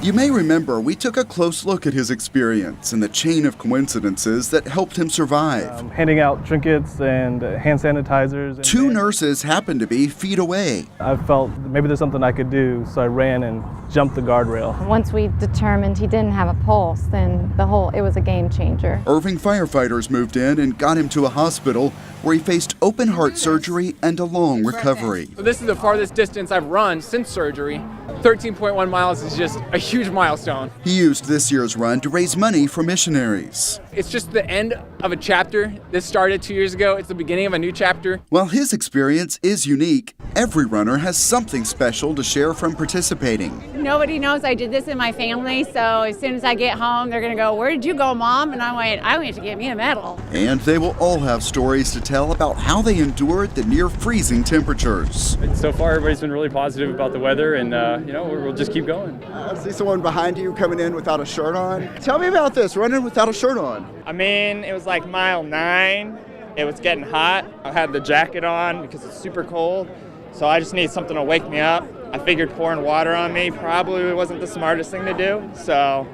You may remember we took a close look at his experience and the chain of coincidences that helped him survive. Handing out trinkets and hand sanitizers. Two nurses happened to be feet away. I felt maybe there's something I could do, so I ran and jumped the guardrail. Once we determined he didn't have a pulse, then it was a game changer. Irving firefighters moved in and got him to a hospital where he faced open heart surgery and a long recovery. So this is the farthest distance I've run since surgery. 13.1 miles is just a huge milestone. He used this year's run to raise money for missionaries. It's just the end of a chapter. This started 2 years ago. It's the beginning of a new chapter. While his experience is unique, every runner has something special to share from participating. Nobody knows I did this in my family, so as soon as I get home, they're going to go, "Where did you go, Mom?" And I went to get me a medal. And they will all have stories to tell about how they endured the near freezing temperatures. So far, everybody's been really positive about the weather, and we'll just keep going. I see someone behind you coming in without a shirt on. Tell me about this, running without a shirt on. I mean, it was like mile 9. It was getting hot. I had the jacket on because it's super cold. So I just need something to wake me up. I figured pouring water on me probably wasn't the smartest thing to do. So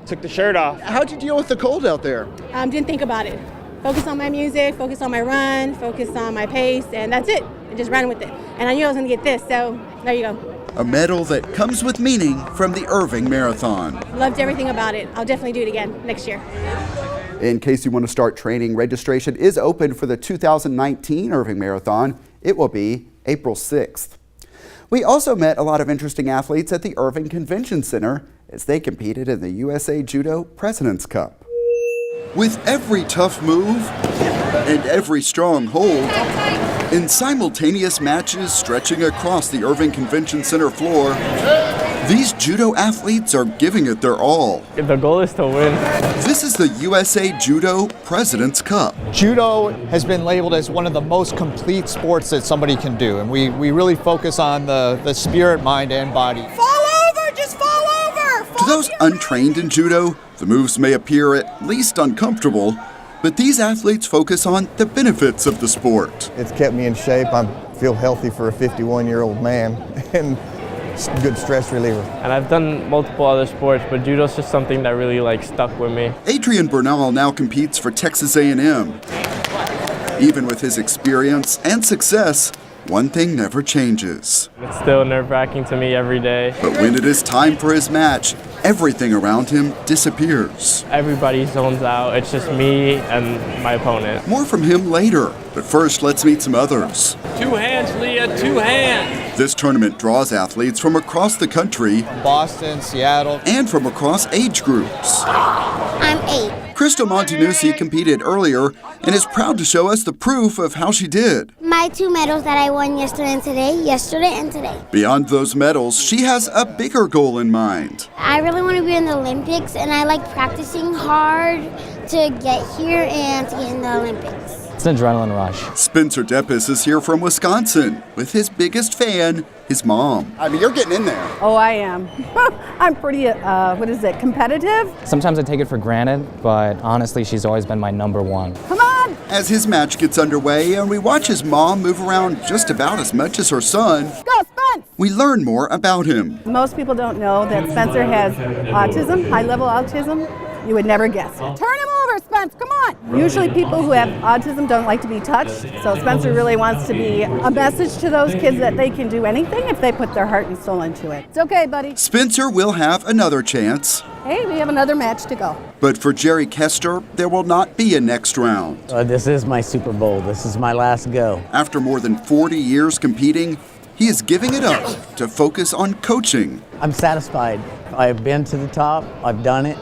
took the shirt off. How'd you deal with the cold out there? Didn't think about it. Focus on my music, focus on my run, focus on my pace, and that's it. And just ran with it. And I knew I was going to get this, so there you go. A medal that comes with meaning from the Irving Marathon. Loved everything about it. I'll definitely do it again next year. In case you want to start training, registration is open for the 2019 Irving Marathon. It will be April 6th. We also met a lot of interesting athletes at the Irving Convention Center as they competed in the USA Judo President's Cup. With every tough move and every strong hold, in simultaneous matches stretching across the Irving Convention Center floor, these judo athletes are giving it their all. The goal is to win. This is the USA Judo President's Cup. Judo has been labeled as one of the most complete sports that somebody can do, and we really focus on the spirit, mind, and body. Fall over! Just fall over! To those untrained in judo, the moves may appear at least uncomfortable, but these athletes focus on the benefits of the sport. It's kept me in shape. I feel healthy for a 51-year-old man, and it's a good stress reliever. And I've done multiple other sports, but judo's just something that really stuck with me. Adrian Bernal now competes for Texas A&M. Even with his experience and success, one thing never changes. It's still nerve-wracking to me every day. But when it is time for his match, everything around him disappears. Everybody zones out. It's just me and my opponent. More from him later, but first let's meet some others. 2 hands, Leah, 2 hands. This tournament draws athletes from across the country, Boston, Seattle, and from across age groups. I'm 8. Crystal Montanussi competed earlier and is proud to show us the proof of how she did. My 2 medals that I won yesterday and today. Beyond those medals, she has a bigger goal in mind. I really want to be in the Olympics, and I like practicing hard to get here and to get in the Olympics. It's an adrenaline rush. Spencer Deppis is here from Wisconsin with his biggest fan, his mom. I mean, you're getting in there. Oh, I am. I'm pretty, competitive? Sometimes I take it for granted, but honestly, she's always been my number one. Come on! As his match gets underway and we watch his mom move around just about as much as her son, Go, Spence! we learn more about him. Most people don't know that Spencer has autism, high-level autism. You would never guess. Turn him over, Spence, come on! Usually people who have autism don't like to be touched, so Spencer really wants to be a message to those kids that they can do anything if they put their heart and soul into it. It's okay, buddy. Spencer will have another chance. Hey, we have another match to go. But for Jerry Kester, there will not be a next round. This is my Super Bowl. This is my last go. After more than 40 years competing, he is giving it up to focus on coaching. I'm satisfied. I've been to the top. I've done it.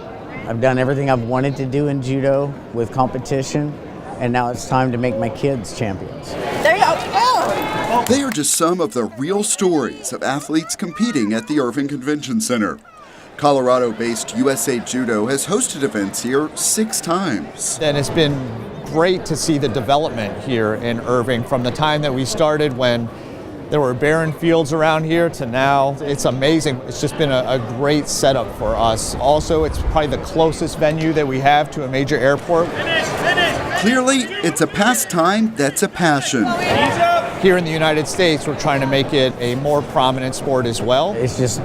I've done everything I've wanted to do in judo with competition, and now it's time to make my kids champions. There you go. Oh. They are just some of the real stories of athletes competing at the Irving Convention Center. Colorado-based USA Judo has hosted events here 6 times. And it's been great to see the development here in Irving from the time that we started when there were barren fields around here to now. It's amazing. It's just been a great setup for us. Also, it's probably the closest venue that we have to a major airport. Clearly, it's a pastime that's a passion. Here in the United States, we're trying to make it a more prominent sport as well. It's just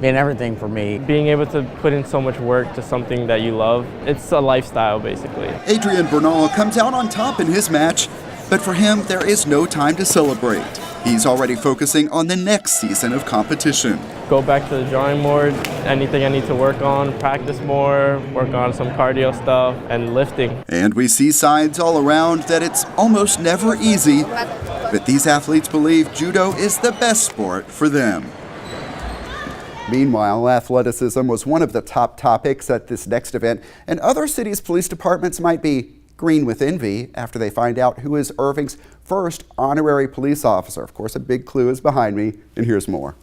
been everything for me. Being able to put in so much work to something that you love, it's a lifestyle basically. Adrian Bernal comes out on top in his match, but for him, there is no time to celebrate. He's already focusing on the next season of competition. Go back to the drawing board, anything I need to work on, practice more, work on some cardio stuff, and lifting. And we see signs all around that it's almost never easy, but these athletes believe judo is the best sport for them. Meanwhile, athleticism was one of the top topics at this next event, and other cities' police departments might be green with envy after they find out who is Irving's first honorary police officer. Of course, a big clue is behind me, and here's more.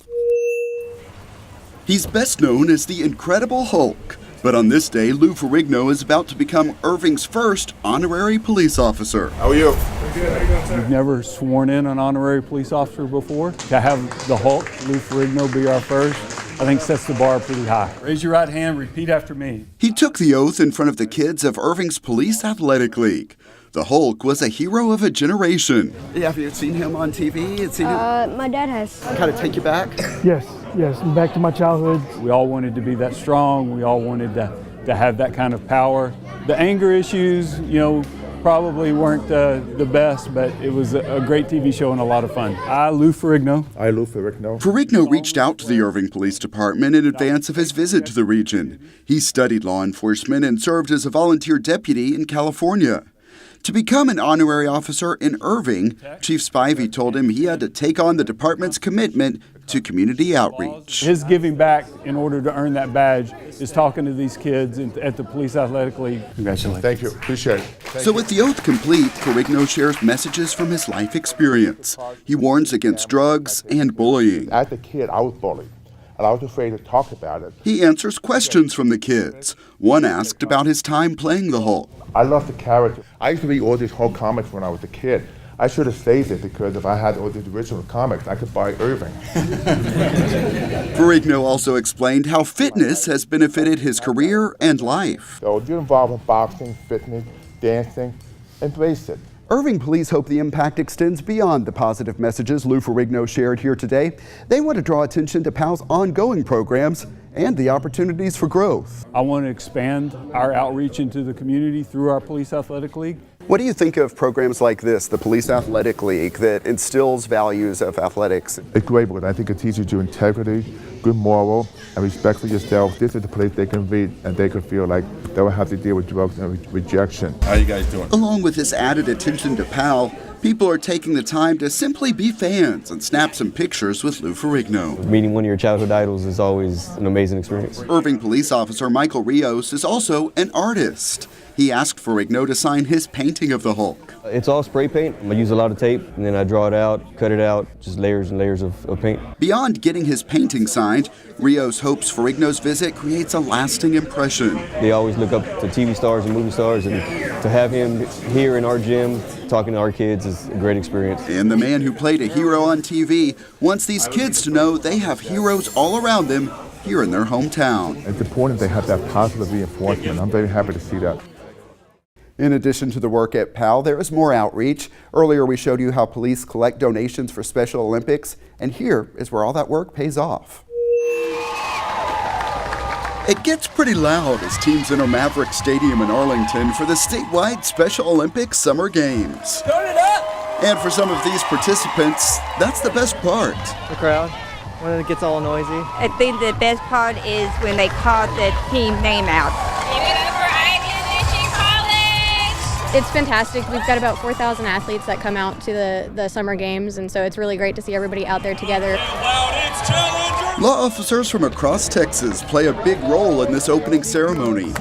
He's best known as the Incredible Hulk, but on this day, Lou Ferrigno is about to become Irving's first honorary police officer. How are you? We've never sworn in an honorary police officer before. To have the Hulk, Lou Ferrigno, be our first, I think sets the bar pretty high. Raise your right hand, repeat after me. He took the oath in front of the kids of Irving's Police Athletic League. The Hulk was a hero of a generation. Yeah, have you seen him on TV? Seen him? My dad has. Kind of take you back? Yes, back to my childhood. We all wanted to be that strong. We all wanted to have that kind of power. The anger issues, probably weren't the best, but it was a great TV show and a lot of fun. Lou Ferrigno. Lou Ferrigno. Ferrigno reached out to the Irving Police Department in advance of his visit to the region. He studied law enforcement and served as a volunteer deputy in California. To become an honorary officer in Irving, Chief Spivey told him he had to take on the department's commitment to community outreach. His giving back in order to earn that badge is talking to these kids at the Police Athletic League. Congratulations. Thank you. Appreciate it. So with the oath complete, Ferrigno shares messages from his life experience. He warns against drugs and bullying. As a kid, I was bullied, and I was afraid to talk about it. He answers questions from the kids. One asked about his time playing the Hulk. I love the character. I used to read all these Hulk comics when I was a kid. I should have saved it because if I had all these original comics, I could buy Irving. Ferrigno also explained how fitness has benefited his career and life. So if you're involved in boxing, fitness, dancing, embrace it. Irving police hope the impact extends beyond the positive messages Lou Ferrigno shared here today. They want to draw attention to PAL's ongoing programs and the opportunities for growth. I want to expand our outreach into the community through our Police Athletic League. What do you think of programs like this, the Police Athletic League, that instills values of athletics? It's great because I think it teaches you integrity, good moral, and respect for yourself. This is the place they can read and they can feel like they don't have to deal with drugs and rejection. How you guys doing? Along with this added attention to PAL, people are taking the time to simply be fans and snap some pictures with Lou Ferrigno. Meeting one of your childhood idols is always an amazing experience. Irving police officer Michael Rios is also an artist. He asked Ferrigno to sign his painting of the Hulk. It's all spray paint. I use a lot of tape, and then I draw it out, cut it out, just layers and layers of paint. Beyond getting his painting signed, Rios hopes Ferrigno's visit creates a lasting impression. They always look up to TV stars and movie stars, and to have him here in our gym talking to our kids is a great experience. And the man who played a hero on TV wants these kids to know they have heroes all around them here in their hometown. It's important they have that positive reinforcement. I'm very happy to see that. In addition to the work at PAL, there is more outreach. Earlier we showed you how police collect donations for Special Olympics, and here is where all that work pays off. It gets pretty loud as teams enter Maverick Stadium in Arlington for the statewide Special Olympics Summer Games. Turn it up! And for some of these participants, that's the best part. The crowd, when it gets all noisy. I think the best part is when they call the team name out. It's fantastic. We've got about 4,000 athletes that come out to the summer games, and so it's really great to see everybody out there together. Law officers from across Texas play a big role in this opening ceremony.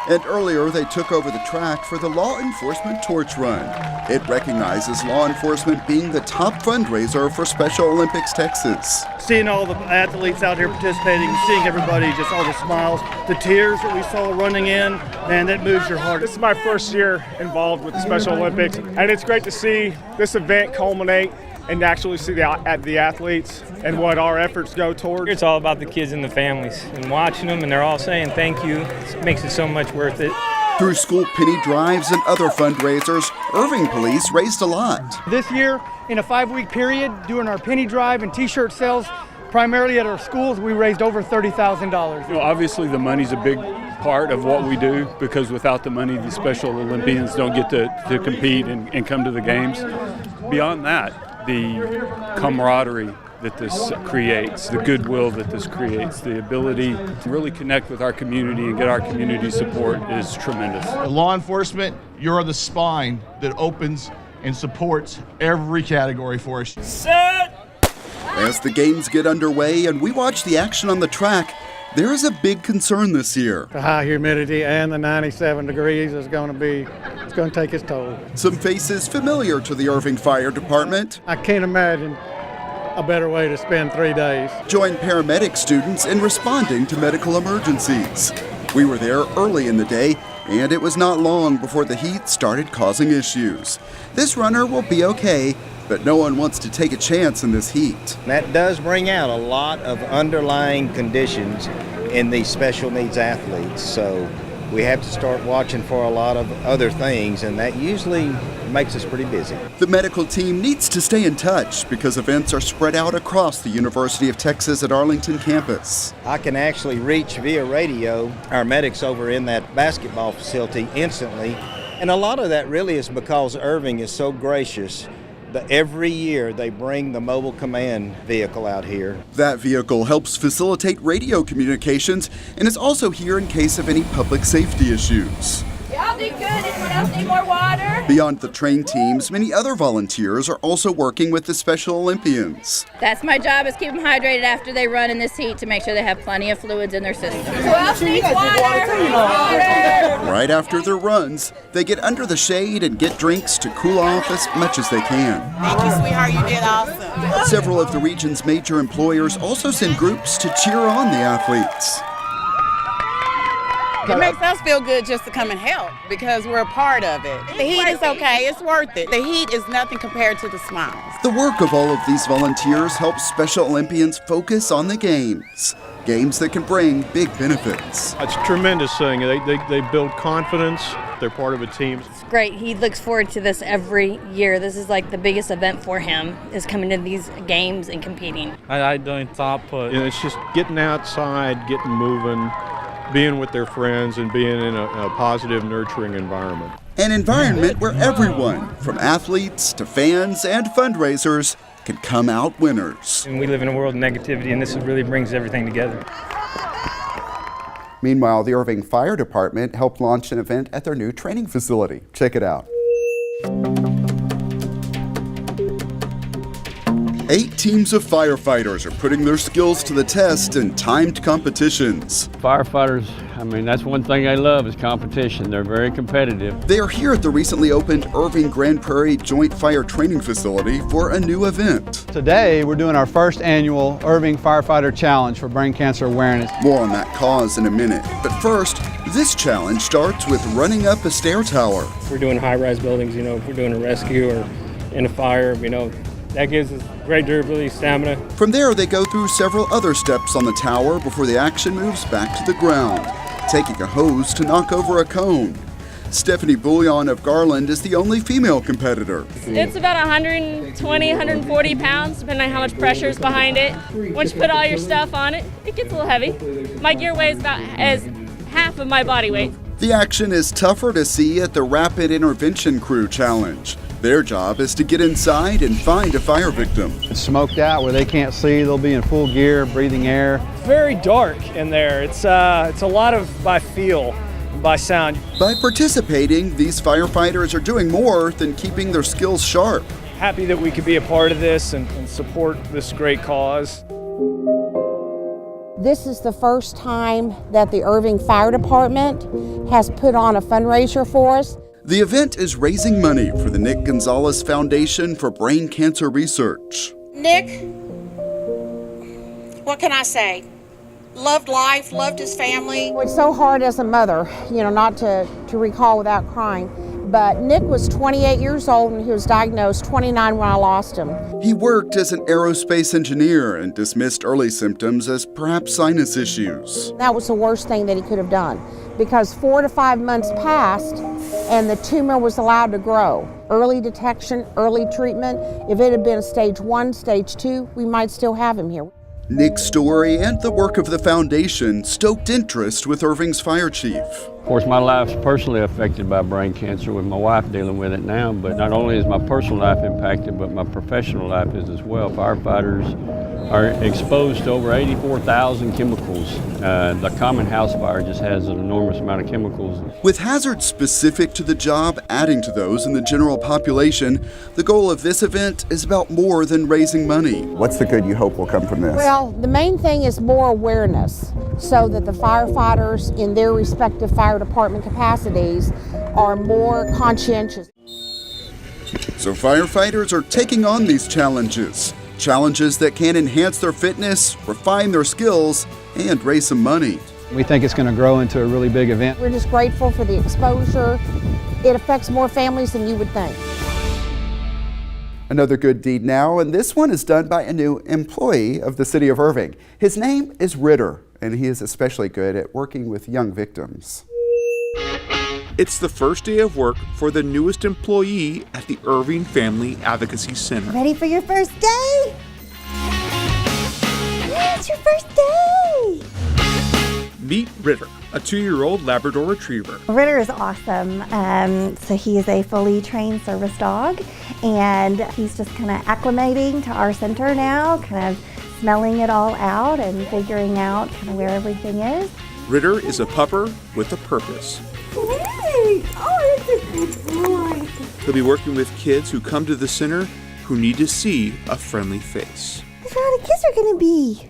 And earlier, they took over the track for the Law Enforcement Torch Run. It recognizes law enforcement being the top fundraiser for Special Olympics Texas. Seeing all the athletes out here participating, seeing everybody, just all the smiles, the tears that we saw running in, man, that moves your heart. This is my first year involved with the Special Olympics, and it's great to see this event culminate and actually see the athletes and what our efforts go towards. It's all about the kids and the families and watching them, and they're all saying thank you. It makes it so much worth it. Through school penny drives and other fundraisers, Irving Police raised a lot. This year, in a 5-week period, doing our penny drive and t-shirt sales, primarily at our schools, we raised over $30,000. You know, obviously the money's a big part of what we do, because without the money, the Special Olympians don't get to compete and come to the games. Beyond that, the camaraderie that this creates, the goodwill that this creates, the ability to really connect with our community and get our community support is tremendous. Law enforcement, you're the spine that opens and supports every category for us. Set! As the games get underway and we watch the action on the track, there is a big concern this year. The high humidity and the 97 degrees is going to take its toll. Some faces familiar to the Irving Fire Department. I can't imagine a better way to spend 3 days. Join paramedic students in responding to medical emergencies. We were there early in the day, and it was not long before the heat started causing issues. This runner will be okay, but no one wants to take a chance in this heat. That does bring out a lot of underlying conditions in these special needs athletes, so we have to start watching for a lot of other things, and that usually makes us pretty busy. The medical team needs to stay in touch because events are spread out across the University of Texas at Arlington campus. I can actually reach via radio our medics over in that basketball facility instantly, and a lot of that really is because Irving is so gracious that every year they bring the mobile command vehicle out here. That vehicle helps facilitate radio communications and is also here in case of any public safety issues. Y'all did good. Anyone else need more water? Beyond the trained teams, many other volunteers are also working with the Special Olympians. That's my job, is keep them hydrated after they run in this heat to make sure they have plenty of fluids in their system. Who else needs water? Right after their runs, they get under the shade and get drinks to cool off as much as they can. Thank you, sweetheart. You did awesome. Several of the region's major employers also send groups to cheer on the athletes. It makes us feel good just to come and help because we're a part of it. The heat is okay, it's worth it. The heat is nothing compared to the smiles. The work of all of these volunteers helps Special Olympians focus on the games that can bring big benefits. It's a tremendous thing. They build confidence. They're part of a team. It's great. He looks forward to this every year. This is like the biggest event for him, is coming to these games and competing. I don't stop. And it's just getting outside, getting moving, being with their friends, and being in a positive, nurturing environment. An environment where everyone, from athletes to fans and fundraisers, can come out winners. And we live in a world of negativity, and this really brings everything together. Meanwhile, the Irving Fire Department helped launch an event at their new training facility. Check it out. 8 teams of firefighters are putting their skills to the test in timed competitions. Firefighters, I mean, that's one thing I love is competition. They're very competitive. They are here at the recently opened Irving Grand Prairie Joint Fire Training Facility for a new event. Today, we're doing our first annual Irving Firefighter Challenge for brain cancer awareness. More on that cause in a minute. But first, this challenge starts with running up a stair tower. If we're doing high-rise buildings, if we're doing a rescue or in a fire, that gives us great durability, stamina. From there, they go through several other steps on the tower before the action moves back to the ground, taking a hose to knock over a cone. Stephanie Bouillon of Garland is the only female competitor. It's about 120, 140 pounds, depending on how much pressure is behind it. Once you put all your stuff on it, it gets a little heavy. My gear weighs about as half of my body weight. The action is tougher to see at the Rapid Intervention Crew Challenge. Their job is to get inside and find a fire victim. It's smoked out where they can't see. They'll be in full gear, breathing air. It's very dark in there. It's a lot of by feel, by sound. By participating, these firefighters are doing more than keeping their skills sharp. happy that we could be a part of this and support this great cause. This is the first time that the Irving Fire Department has put on a fundraiser for us. The event is raising money for the Nick Gonzalez Foundation for Brain Cancer Research. Nick, what can I say? Loved life, loved his family. It's so hard as a mother, not to recall without crying. But Nick was 28 years old and he was diagnosed 29 when I lost him. He worked as an aerospace engineer and dismissed early symptoms as perhaps sinus issues. That was the worst thing that he could have done because 4 to 5 months passed and the tumor was allowed to grow. Early detection, early treatment. If it had been stage 1, stage 2, we might still have him here. Nick's story and the work of the foundation stoked interest with Irving's fire chief. Of course, my life's personally affected by brain cancer with my wife dealing with it now, but not only is my personal life impacted, but my professional life is as well. Firefighters are exposed to over 84,000 chemicals. The common house fire just has an enormous amount of chemicals. With hazards specific to the job adding to those in the general population, the goal of this event is about more than raising money. What's the good you hope will come from this? Well, the main thing is more awareness so that the firefighters in their respective fire department capacities are more conscientious. So firefighters are taking on these challenges that can enhance their fitness, refine their skills, and raise some money. We think it's going to grow into a really big event. We're just grateful for the exposure. It affects more families than you would think. Another good deed now, and this one is done by a new employee of the city of Irving. His name is Ritter, and he is especially good at working with young victims. It's the first day of work for the newest employee at the Irving Family Advocacy Center. Ready for your first day? Yeah, it's your first day! Meet Ritter, a 2-year-old Labrador Retriever. Ritter is awesome. So he is a fully trained service dog, and he's just kind of acclimating to our center now, kind of smelling it all out and figuring out kind of where everything is. Ritter is a pupper with a purpose. Hey! Oh, that's a good boy. He'll be working with kids who come to the center who need to see a friendly face. That's where all the kids are going to be.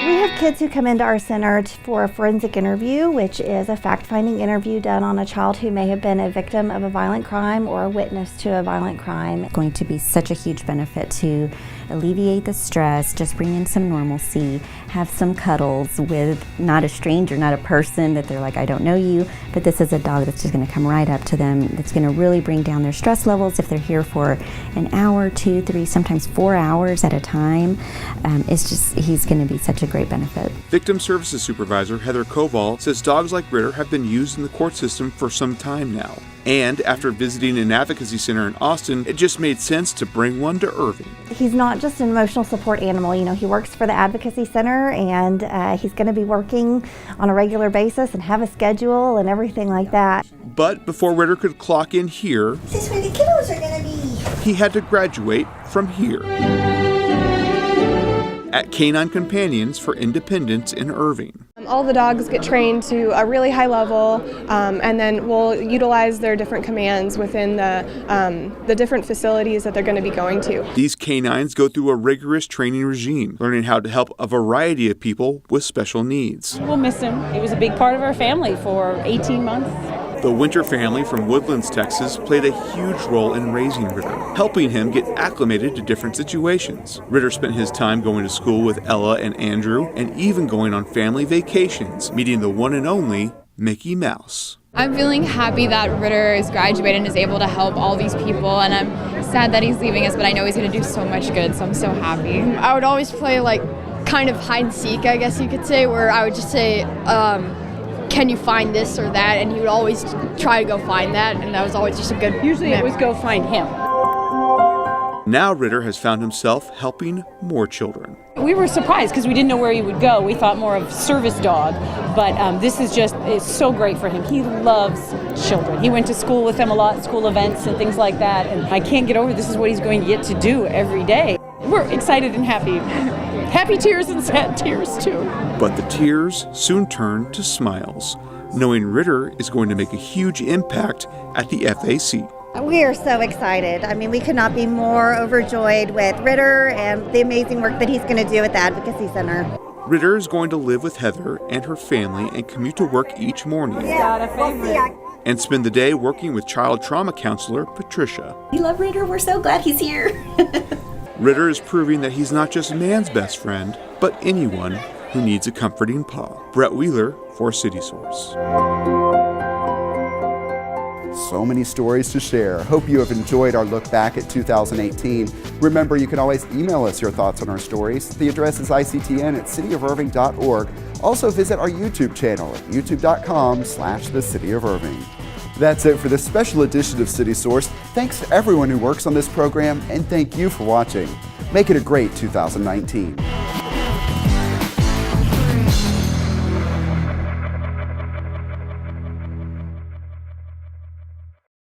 We have kids who come into our center for a forensic interview, which is a fact-finding interview done on a child who may have been a victim of a violent crime or a witness to a violent crime. It's going to be such a huge benefit to alleviate the stress, just bring in some normalcy, have some cuddles with not a stranger, not a person that they're like, I don't know you, but this is a dog that's just going to come right up to them, that's going to really bring down their stress levels if they're here for an hour, 2, 3, sometimes 4 hours at a time. He's going to be such a great benefit. Victim Services Supervisor Heather Koval says dogs like Ritter have been used in the court system for some time now. And after visiting an advocacy center in Austin, it just made sense to bring one to Irving. He's not just an emotional support animal. He works for the advocacy center, and he's going to be working on a regular basis and have a schedule and everything like that. But before Ritter could clock in here, this is where the kiddos are going to be. He had to graduate from here. At Canine Companions for Independence in Irving. All the dogs get trained to a really high level, and then we'll utilize their different commands within the different facilities that they're going to be going to. These canines go through a rigorous training regime, learning how to help a variety of people with special needs. We'll miss him. He was a big part of our family for 18 months. The Winter family from Woodlands, Texas, played a huge role in raising Ritter, helping him get acclimated to different situations. Ritter spent his time going to school with Ella and Andrew, and even going on family vacations, meeting the one and only Mickey Mouse. I'm feeling happy that Ritter is graduated and is able to help all these people, and I'm sad that he's leaving us, but I know he's going to do so much good, so I'm so happy. I would always play kind of hide and seek, I guess you could say, where I would just say, can you find this or that? And he would always try to go find that, and that was always just a good Usually it was go find him. Now Ritter has found himself helping more children. We were surprised because we didn't know where he would go. We thought more of service dog, but this is it's so great for him. He loves children. He went to school with them a lot, school events and things like that, and I can't get over this is what he's going to get to do every day. We're excited and happy. Happy tears and sad tears too. But the tears soon turn to smiles, knowing Ritter is going to make a huge impact at the FAC. We are so excited. I mean, we could not be more overjoyed with Ritter and the amazing work that he's going to do at the Advocacy Center. Ritter is going to live with Heather and her family and commute to work each morning. Got a favorite. And spend the day working with child trauma counselor Patricia. We love Ritter. We're so glad he's here. Ritter is proving that he's not just man's best friend, but anyone who needs a comforting paw. Brett Wheeler for City Source. So many stories to share. Hope you have enjoyed our look back at 2018. Remember, you can always email us your thoughts on our stories. The address is ictn@cityofirving.org. Also visit our YouTube channel at youtube.com/thecityofirving. That's it for this special edition of City Source. Thanks to everyone who works on this program, and thank you for watching. Make it a great 2019.